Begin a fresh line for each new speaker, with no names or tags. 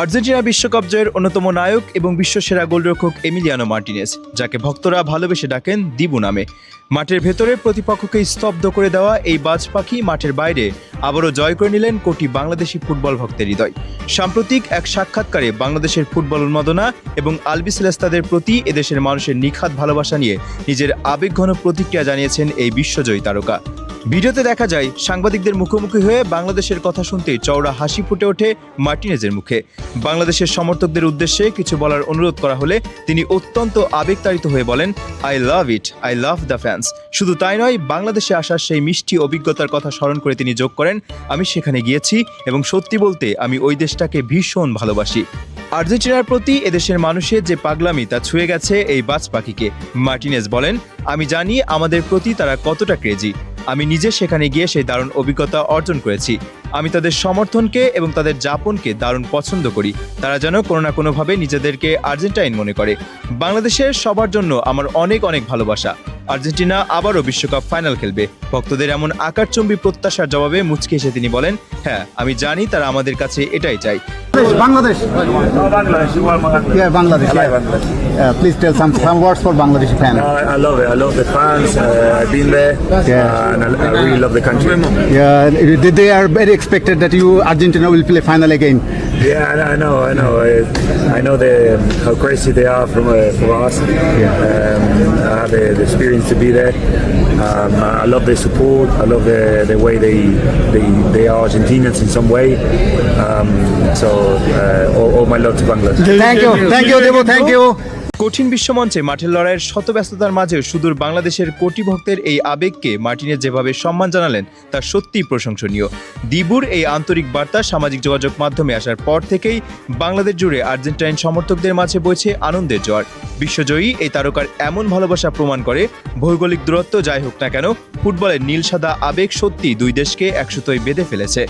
Argentina বিশ্বকাপ জয়ের অন্যতম নায়ক এবং বিশ্বসেরা গোলরক্ষক এমিলিয়ানো মার্টিনেজ, যাকে ভক্তরা ভালোবেসে ডাকেন দিবু নামে। মাঠের ভেতরে প্রতিপক্ষকে স্তব্ধ করে দেওয়া এই বাজ পাখি মাঠের বাইরে আবারও জয় করে নিলেন কোটি বাংলাদেশি ফুটবল ভক্তের হৃদয়। সাম্প্রতিক এক সাক্ষাৎকারে বাংলাদেশের ফুটবল উন্মাদনা এবং আলবিসেলেস্তাদের প্রতি এদেশের মানুষের নিখাদ ভালোবাসা নিয়ে নিজের আবেগঘন প্রতিক্রিয়া জানিয়েছেন এই বিশ্বজয়ী তারকা। ভিডিওতে দেখা যায় সাংবাদিকদের মুখোমুখি হয়ে বাংলাদেশের কথা শুনতেই চওড়া হাসি ফুটে ওঠে মার্টিনেজের মুখে। বাংলাদেশের সমর্থকদের উদ্দেশ্যে কিছু বলার অনুরোধ করা হলে তিনি অত্যন্ত আবেগতাড়িত হয়ে বলেন, I love it, I love the fans. শুধু তাই নয়, বাংলাদেশে আসার সেই মিষ্টি অভিজ্ঞতার কথা স্মরণ করে তিনি যোগ করেন, আমি সেখানে গিয়েছি এবং সত্যি বলতে আমি ওই দেশটাকে ভীষণ ভালোবাসি। আর্জেন্টিনার প্রতি এদেশের মানুষের যে পাগলামি তা ছুঁয়ে গেছে এই বাজ পাখিকে। মার্টিনেজ বলেন, আমি জানি আমাদের প্রতি তারা কতটা ক্রেজি। আমি নিজে সেখানে গিয়ে সেই দারুণ অভিজ্ঞতা অর্জন করেছি। আমি তাদের সমর্থনকে এবং তাদের যাপনকে দারুণ পছন্দ করি। তারা যেন কোনো না কোনোভাবে নিজেদেরকে আর্জেন্টাইন মনে করে। বাংলাদেশের সবার জন্য আমার অনেক অনেক ভালোবাসা। আর্জেন্টিনা আবারও বিশ্বকাপ ফাইনাল খেলবে। ভক্তদের এমন আকারচম্বী প্রত্যাশার জবাবে মুচকি হেসে তিনি বলেন, হ্যাঁ, আমি জানি তারা আমাদের কাছে এটাই চাই।
Bangladesh. Yeah, Bangladesh. Please tell some words for Bangladeshi fans.
I love it. I love the fans. I've been there, and I really love the country.
Yeah, they are very expected that Argentina will play final again.
Yeah, I know. I know how crazy they are for us. I have the experience to be there. I love their support. I love the way they are Argentinians in some way. So all my love to Bangladesh.
Thank you, Devo. Thank you.
কঠিন বিশ্বমঞ্চে মাঠের লড়াইয়ের শত ব্যস্ততার মাঝেও সুদূর বাংলাদেশের কোটি ভক্তের এই আবেগকে মার্টিনেজ যেভাবে সম্মান জানালেন তা সত্যিই প্রশংসনীয়। দিবুর এই আন্তরিক বার্তা সামাজিক যোগাযোগ মাধ্যমে আসার পর থেকেই বাংলাদেশ জুড়ে আর্জেন্টাইন সমর্থকদের মাঝে বইছে আনন্দের জোয়ার। বিশ্বজয়ী এই তারকার এমন ভালোবাসা প্রমাণ করে, ভৌগোলিক দূরত্ব যাই হোক না কেন, ফুটবলের নীল সাদা আবেগ সত্যি দুই দেশকে একসুতোয় বেঁধে ফেলেছে।